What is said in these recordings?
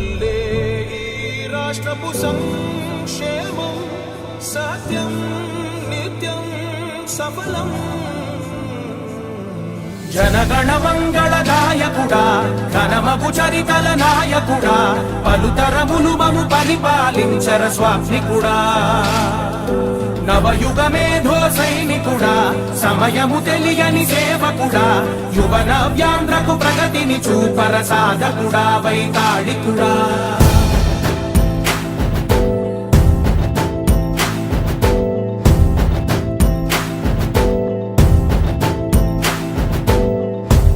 వల్లే ఈ రాష్ట్రపు సంక్షేమం సత్యం నిత్యం సఫలం. జనగణ మంగళ గాయకుడా ఘనమగు చరితల నాయకుడా పలుతరములు మము పరిపాలించర స్వామికుడా. నవయుగ మేధో సైనికుడా సమయము తెలియని సేవకుడా యువన వ్యాంధ్రకు ప్రగతిని చూపర సాధకుడా వైతాళికుడా.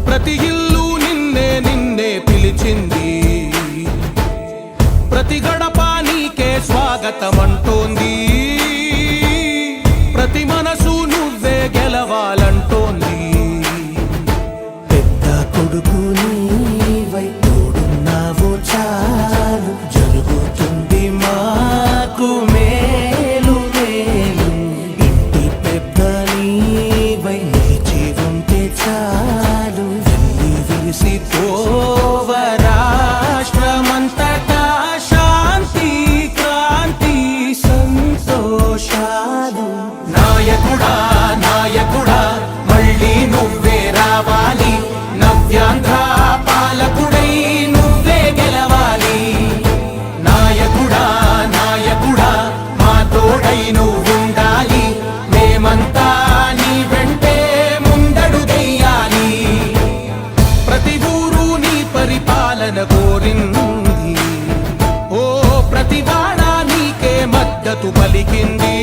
ప్రతి ఇల్లు నిన్నే నిన్నే పిలిచింది, ప్రతి గడప నీకే స్వాగతమంటోంది, ప్రతి మనసు నువ్వే గెలవాలంటోంది. పెద్ద కొడుకు నీవై తోడున్నావు చాలు జరుగుతుంది మాకు మేలు మేలు. ఇంటి పెద్ద నీవై నిలిచి ఉంటే చాలు వెళ్ళి విరిసిపోవ రాష్ట్రమంతటా శాంతి క్రాంతి సంతోషాలు. నాయకుడా నాయకుడా మళ్ళీ నువ్వే రావాలి, నవ్యాంధ్ర పాలకుడై నువ్వే గెలవాలి. నాయకుడా నాయకుడా మా తోడై నువ్వుండాలి, మేమంతా నీ వెంటే ముందడుగెయ్యాలి. ప్రతి ఊరు నీ పరిపాలన కోరింది, ఓ ప్రతి వాడ నీకే మద్దతు పలికింది.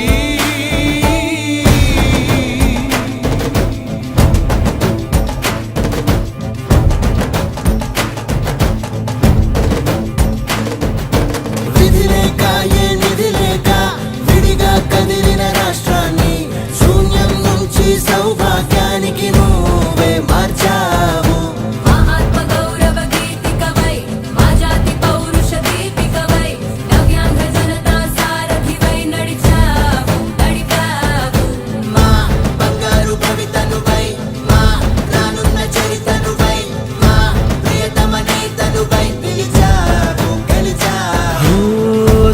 సౌభాగ్యానికి నువ్వే మార్చావు. మా ఆత్మ గౌరవ గీతికవై మా జాతి పౌరుష దీపికవై నవ్యాంధ్ర జనతా సారథివై నడిచావు నడిపావు. మా బంగారు భవితనువై మా రానున్న చరితనువై మా ప్రియతమ నేతనువై పిలిచావు గెలిచావు.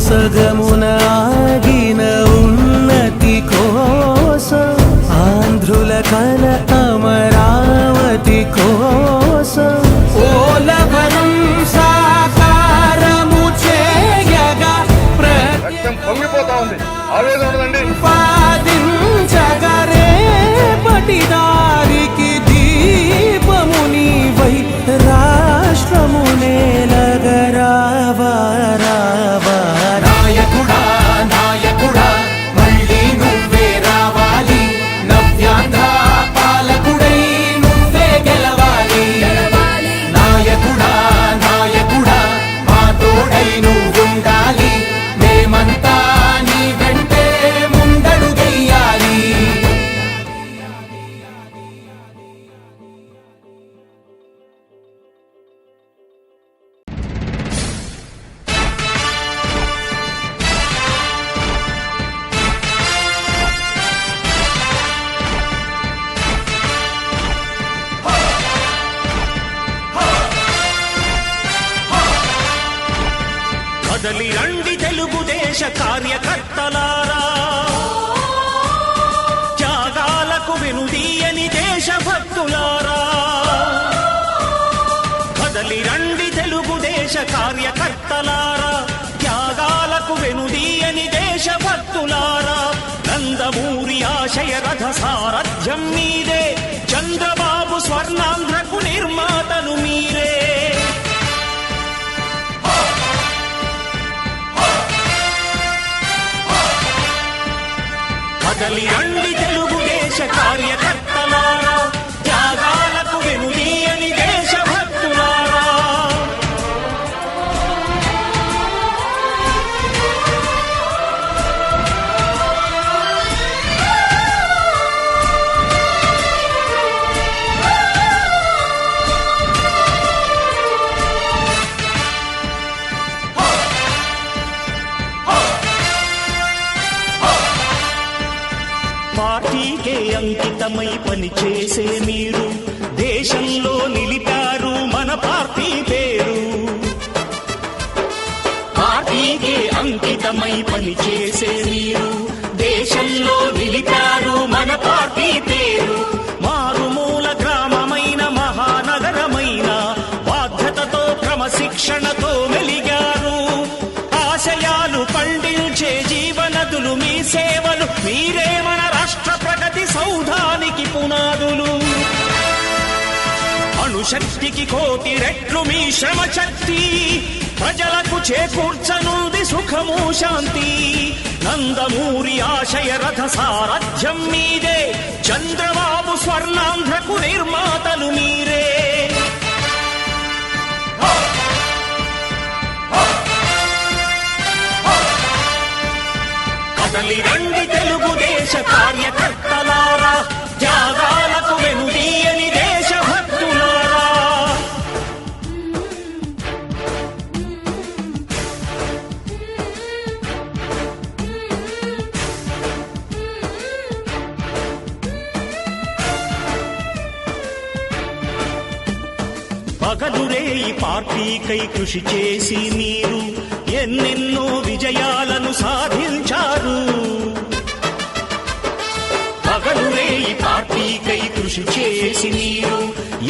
సగమున ఆగిన ఉన్నతి కోసం ఆంధ్రుల కల అమరావతి కోసం పోలవరం సాకారము చేయగా పొంగిపోతా ఉంది, ఆవేదన ఉండదండి. పాదించగరేపటి దారికి దీపము నీవై రాష్ట్రము నేలగరావా రావా. నాయకుడా నాయకుడా మళ్ళీ నువ్వే రావాలి, నవ్యాంధ్ర పాలకుడై నువ్వే గెలవాలి. నాయకుడా నాయకుడా మా తోడై నువ్వుండాలి, మేమంతా నీ వెంటే ముందడుగెయ్యాలి. కదలి రండి తెలుగుదేశ కార్యకర్తలారా, త్యాగాలకు వెనుదీయని దేశభక్తులారా. కదలి రండి తెలుగుదేశ కార్యకర్తలారా, త్యాగాలకు వెనుదీయని దేశభక్తులారా. నందమూరి ఆశయ రథ సారథ్యం మీదే, చంద్రబాబు స్వర్ణాంధ్రకు నిర్మాతను మీరే. కదలి రండి తెలుగుదేశ కార్యకర్తలారా, త్యాగాలకు వెనుదీయని దేశభక్తులారా. పార్టీకే అంకితమై పనిచేసే మీరు దేశంలో నిలిపారు మన పార్టీ పేరు. శక్తికి కోటి రెట్లు మీ శ్రమ శక్తి ప్రజలకు చేకూర్చనుంది సుఖము శాంతి నందమూరి ఆశయ రథ సారథ్యం మీదే చంద్రబాబు స్వర్ణాంధ్రకు నిర్మాతలు మీరే కదలి రండి తెలుగుదేశ కార్యకర్తలారా త్యాగాలకు వెనుదీయని దేశభక్తులారా పగలురే ఈ పార్టీకై కృషి చేసి మీరు ఎన్నెన్నో విజయాలను సాధించారు పగలురే ఈ పార్టీకై కృషి చేసి మీరు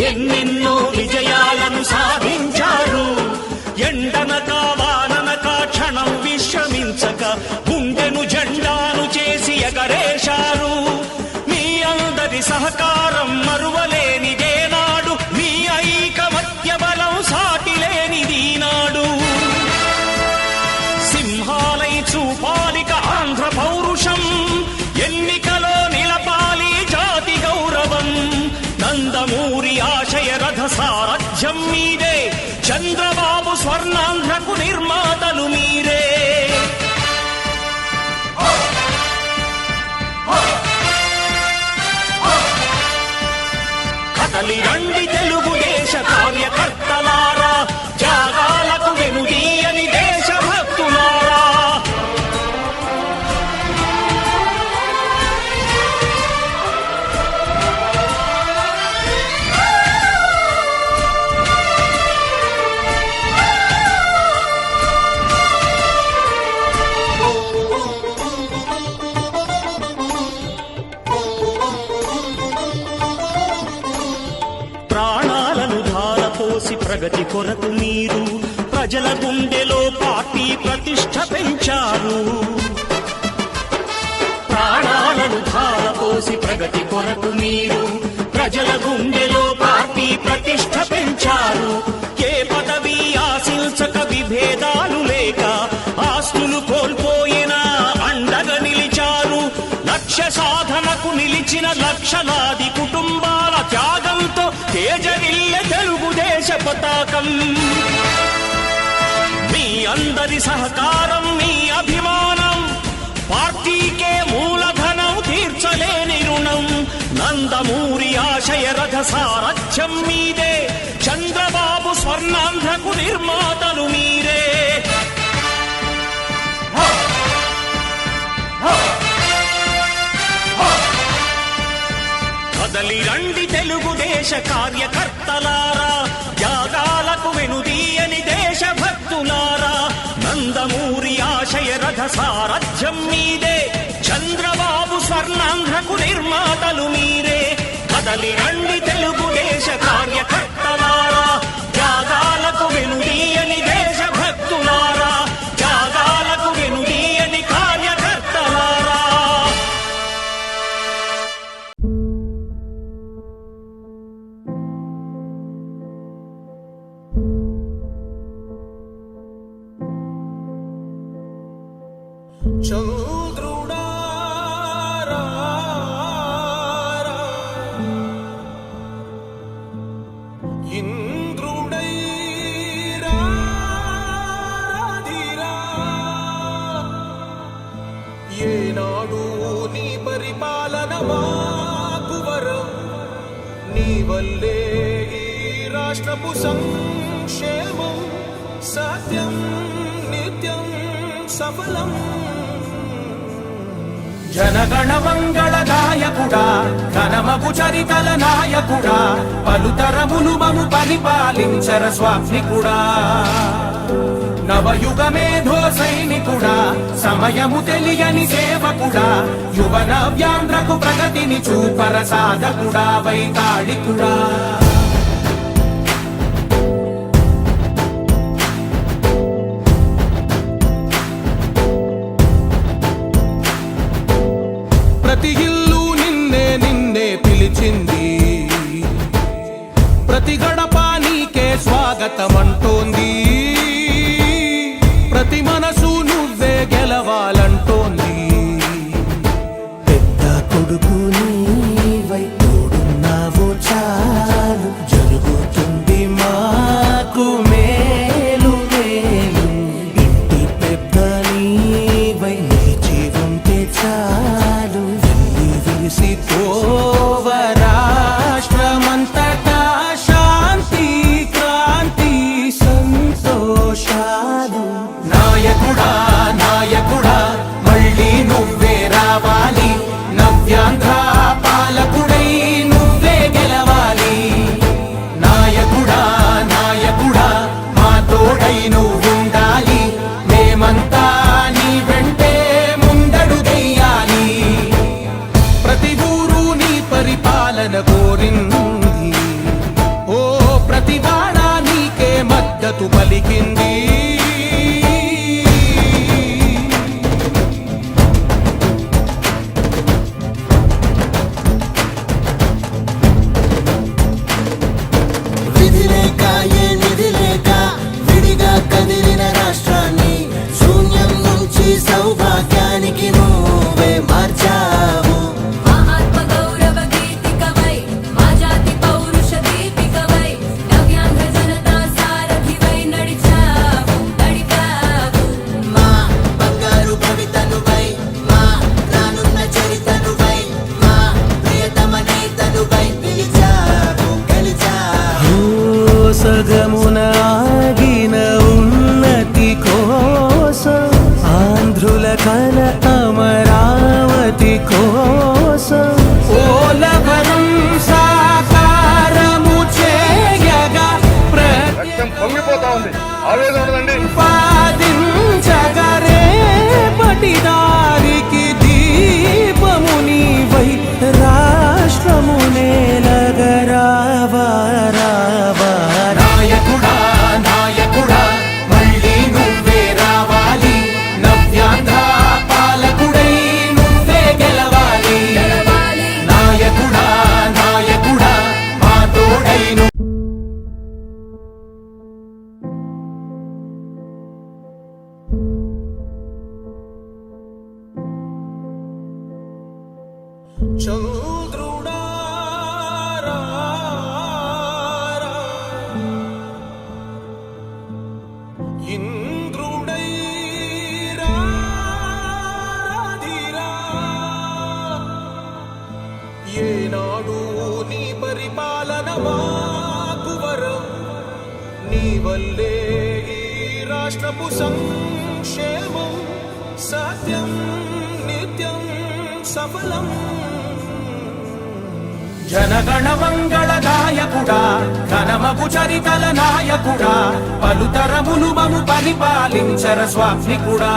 ఎన్నెన్నో విజయాలను సాధించారు ఎండనక వాననక క్షణం విశ్రమించక గుండెను జెండాను చేసి ఎగరేశారు మీ అందరి సహకారం మరువలేనిదే నాడు మీ ఐకమత్య బలం సాటిలేనిది నాడు సింహాలై చూపాలిక ఆంధ్ర పౌరుషం ఎన్నికలో నిలపాలి జాతి గౌరవం నందమూరి ఆశయ రథ సారథ్యం మీదే చంద్రబాబు స్వర్ణాంధ్రకు నిర్మాతలు మీరే కదలి రండి తెలుగుదేశ కార్యకర్తలారా త్యాగాలకు వెనుదీయని దేశభక్తులారా ప్రాణాలను ధారపోసి ప్రగతి కొరకు మీరు ప్రజల గుండెలో పార్టీ ప్రతిష్ఠ పెంచారు ప్రాణాలను ధారపోసి ప్రగతి కొరకు మీరు ప్రజల గుండెలో పార్టీ ప్రతిష్ఠ పెంచారు ఏ పదవి ఆశించక విభేదాలు లేక ఆస్తులు కోల్పోయినా అండగా నిలిచారు లక్ష్య సాధనకు నిలిచిన లక్షలాది కుటుంబాల త్యాగంతో తేజరిల్లె తెలుగుదేశ పతాకం మీ అందరి సహకారం మీ అభిమానం పార్టీకే మూలధనం తీర్చలేని రుణం నందమూరి ఆశయ రథ సారథ్యం మీదే చంద్రబాబు స్వర్ణాంధ్రకు నిర్మాతలు మీరే కదలి రండి తెలుగుదేశ కార్యకర్తలారా త్యాగాలకు వెనుదీయని దేశభక్తులారా నందమూరి ఆశయ రథ సారథ్యం మీదే చంద్రబాబు స్వర్ణాంధ్రకు నిర్మాతలు మీరే కదలి రండి తెలుగుదేశ కార్యకర్తలారా త్యాగాలకు వెనుదీయని దేశభక్తులారా త్యాగాలకు వెనుదీయని కార్యకర్తలారా చంద్రుడా రా, ఇంద్రుడై రాధిరా ఏనాడు నీ పరిపాలన మాకు వరం నీ వల్లే ఈ రాష్ట్రపు సంక్షేమం సత్యం నిత్యం సఫలం జనగణ మంగళదాయకుడా ఘనమగు చరితల నాయకుడా పలుతరములు మము పరిపాలించర స్వామికుడా నవయుగ మేధో సైనికుడా సమయము తెలియని సేవకుడా యువ నవ్యాంధ్రకు ప్రగతిని చూపర సాధకుడా వైతాళికుడా ప్రతి ఇల్లు నిన్నే నిన్నే పిలిచింది ప్రతి గడప స్వాగతమంటోంది ప్రతి మనసు నువ్వే గెలవాలంటోంది పెద్ద కొడుకు నీవై తోడున్నావు చాలు జరుగుతుంది మాకు మేలు మేలు ఇంటి పెద్ద నీవై నిలిచి ఉంటే చాలు వెళ్ళి విరిసి పోవ రాష్ట్రమంతటా శాంతి క్రాంతి సంతోషాలు నాయకుడా నాయకుడా మళ్ళీ నువ్వే రావాలి నవ్యాంధ్ర పాలకుడై నువ్వే గెలవాలి నాయకుడా నాయకుడా మా తోడై నువ్వుండాలి మేమంతా నీ వెంటే ముందడుగెయ్యాలి ప్రతి ఊరు నీ పరిపాలన కోరింది ఓ ప్రతివాడ నీకే మద్దతు పలికింది విధి లేక ఏ నిధి లేక విడిగా కదిలిన రాష్ట్రాన్ని శూన్యం నుంచి సౌభాగ్యానికి నువ్వే మార్చావు మా ఆత్మ గౌరవ గీతికవై మా జాతి పౌరుష దీపికవై నవ్యాంధ్ర జనతా సారథివై నడిచావు నడిపావు మా బంగారు భవితనువై మా రానున్న చరితనువై మా ప్రియతమ నేతనువై పిలిచావు గెలిచావు సగమున ఆగిన ఉన్నతి కోసం ఆంధ్రుల కల అమరావతి కోసం ఓలవరం సాకారము చేయగా రక్తం పొంగిపోతా ఉంది ఆవేదన ఉండదండి ప్రతిపాదించగరే పటిదారికి దీపము నీవై రాష్ట్రము నేలగరావా రావా నాయకుడా నాయకుడా మళ్ళీ నువ్వే రావాలి నవ్యాంధ్ర పాలకుడై నువ్వే గెలవాలి గెలవాలి నాయకుడా నాయకుడా మా తోడై చంద్రుడా రా, రా. ఇంద్రుడై రాధిరా. ఏనాడు నీ పరిపాలన మాకు వరం నీ వల్లే ఈ రాష్ట్రపు సంక్షేమం సత్యం నిత్యం సఫలం జనగణ మంగళ నాయకుడా ఘనమగు చరితల నాయకుడా పలుతరములు మము పరిపాలించర స్వామికుడా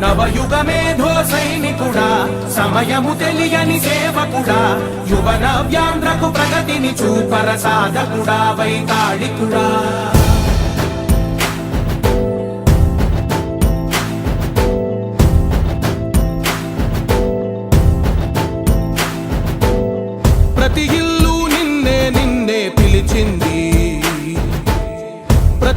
నవయుగ మేధో సైనికుడా సమయము తెలియని సేవకుడా యువ నవ్యాంధ్రకు ప్రగతిని చూపర సాధకుడా వైతాళికుడా